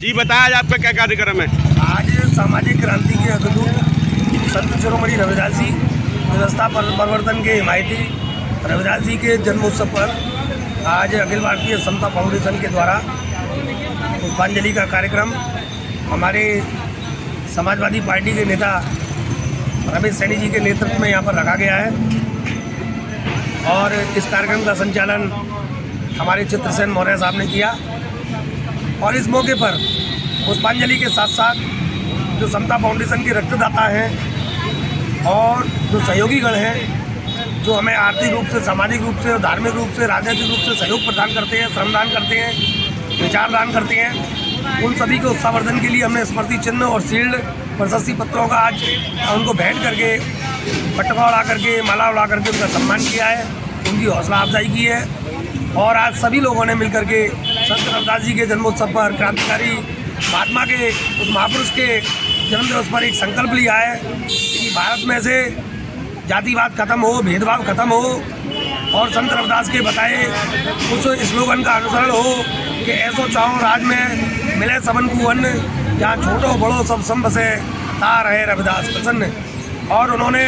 जी बताया आज आपका क्या कार्यक्रम है? आज सामाजिक क्रांति के अग्रदूत संत शिरोमणि रविदास जी व्यवस्था परिवर्तन के हिमायती रविदास जी के जन्मोत्सव पर आज अखिल भारतीय समता फाउंडेशन के द्वारा पुष्पांजलि का कार्यक्रम हमारे समाजवादी पार्टी के नेता रमेश सैनी जी के नेतृत्व में यहाँ पर रखा गया है। और इस कार्यक्रम का संचालन हमारे चित्रसेन मौर्य साहब ने किया। और इस मौके पर पुष्पांजलि के साथ साथ जो समता फाउंडेशन के रक्तदाता हैं और जो सहयोगीगण हैं, जो हमें आर्थिक रूप से, सामाजिक रूप से, धार्मिक रूप से, राजनीतिक रूप से सहयोग प्रदान करते हैं, श्रमदान करते हैं, विचारदान करते हैं, उन सभी के उत्साहवर्धन के लिए हमने स्मृति चिन्ह और शील्ड प्रशस्ति पत्रों का आज उनको भेंट करके, पटका उड़ा करके, माला उड़ा करके उनका सम्मान किया है, उनकी हौसला अफजाई की है। और आज सभी लोगों ने मिलकर के संत रविदास जी के जन्मोत्सव पर, क्रांतिकारी महात्मा के उस महापुरुष के जन्मदिवस पर एक संकल्प लिया है कि भारत में से जातिवाद खत्म हो, भेदभाव खत्म हो और संत रविदास के बताए उस स्लोगन का अनुसरण हो कि ऐसो चाहो राज में मिले सबन को अन्न, जहाँ छोटो बड़ो सब सम बसे ता रहे रविदास प्रसन्न। और उन्होंने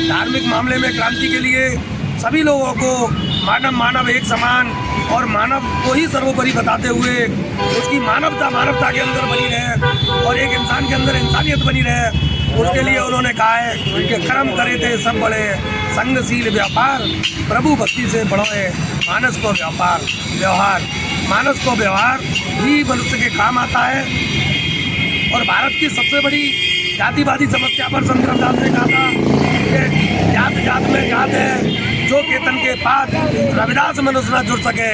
धार्मिक मामले में क्रांति के लिए सभी लोगों को मानव एक समान और मानव को ही सर्वोपरि बताते हुए उसकी मानवता के अंदर बनी रहे और एक इंसान के अंदर इंसानियत बनी रहे, उसके लिए उन्होंने कहा है कि कर्म करे थे सब बड़े, संगशील व्यापार प्रभु भक्ति से बढ़ोए, मानस को व्यवहार मानस को व्यवहार ही मनुष्य के काम आता है। और भारत की सबसे बड़ी जातिवादी समस्या पर संत रविदास ने कहा था कि जात जात में जात है, जो केतन के पात रविदास मनुष्य न जुड़ सके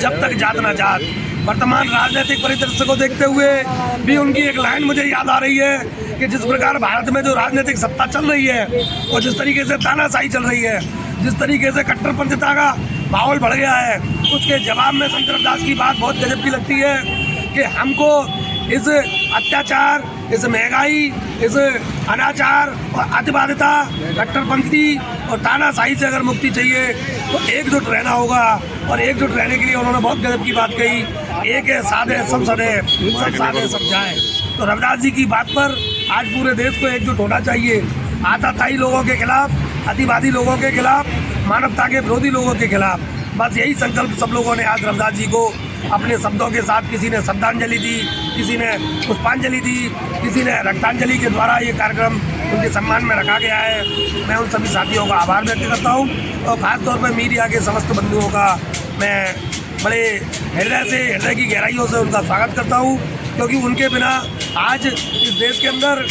जब तक जात न जात। वर्तमान राजनीतिक परिदृश्य को देखते हुए भी उनकी एक लाइन मुझे याद आ रही है कि जिस प्रकार भारत में जो राजनीतिक सत्ता चल रही है और जिस तरीके से तानाशाही चल रही है, जिस तरीके से कट्टरपंथिता का माहौल बढ़ गया है, उसके जवाब में संत रविदास की बात बहुत गजब की लगती है कि हमको इस अत्याचार, इस महंगाई, इस अनाचार और अतिवादिता, कट्टरपंथी और तानाशाही से अगर मुक्ति चाहिए तो एकजुट रहना होगा। और एकजुट रहने के लिए उन्होंने बहुत गजब की बात कही, एक है साधे सब सधे, सब साधे सब जाए। तो रविदास जी की बात पर आज पूरे देश को एकजुट होना चाहिए, आताताई लोगों के खिलाफ, अतिवादी लोगों के खिलाफ, मानवता के विरोधी लोगों के खिलाफ। बस यही संकल्प सब लोगों ने आज रविदास जी को अपने शब्दों के साथ, किसी ने श्रद्धांजलि दी, किसी ने पुष्पांजलि दी, किसी ने रक्तांजलि के द्वारा ये कार्यक्रम उनके सम्मान में रखा गया है। मैं उन सभी साथियों का आभार व्यक्त करता हूँ और ख़ासतौर पर मीडिया के समस्त बंधुओं का मैं बड़े हृदय की गहराइयों से उनका स्वागत करता हूँ, क्योंकि उनके बिना आज इस देश के अंदर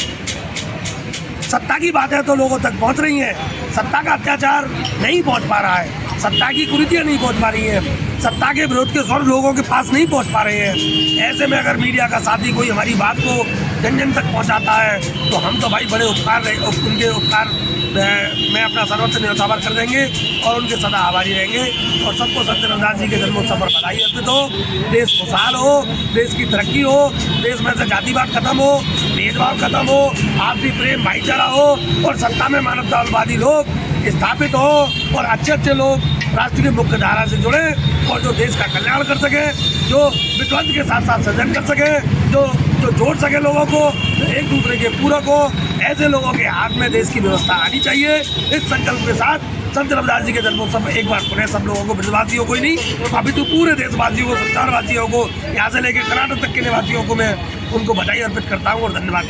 सत्ता की बातें तो लोगों तक पहुँच रही हैं, सत्ता का अत्याचार नहीं पहुँच पा रहा है, सत्ता की कुरीतियाँ नहीं पहुँच पा रही हैं, सत्ता के विरोध के स्वर लोगों के पास नहीं पहुंच पा रहे हैं। ऐसे में अगर मीडिया का साथी कोई हमारी बात को जन जन तक पहुंचाता है तो हम तो भाई बड़े उनके उपकार में अपना सर्वोच्च न्यौछावर कर देंगे और उनके सदा आभारी रहेंगे। और सबको संत रविदास जी के जन्मोत्सव पर बधाई अर्पित हो। देश खुशहाल हो, देश की तरक्की हो, देश में से जातिवाद खत्म हो, भेदभाव खत्म हो, आपसी प्रेम भाईचारा हो और सत्ता में मानवतावादी लोग स्थापित हो और अच्छे लोग राष्ट्र की मुख्य धारा से जुड़े और जो देश का कल्याण कर सके, जो विध्वंस के साथ साथ सृजन कर सके, जो जोड़ सके लोगों को, जो एक दूसरे के पूरक हो, ऐसे लोगों के हाथ में देश की व्यवस्था आनी चाहिए। इस संकल्प के साथ संत रविदास जी के जन्मोत्सव एक बार पुनः सब लोगों को, ब्रजवासियों को ही नहीं, अभी तो पूरे देशवासियों को, संसारवासियों को, यहाँ से लेकर कर्नाटक तक के निवासियों को मैं उनको बधाई अर्पित करता हूँ और धन्यवाद।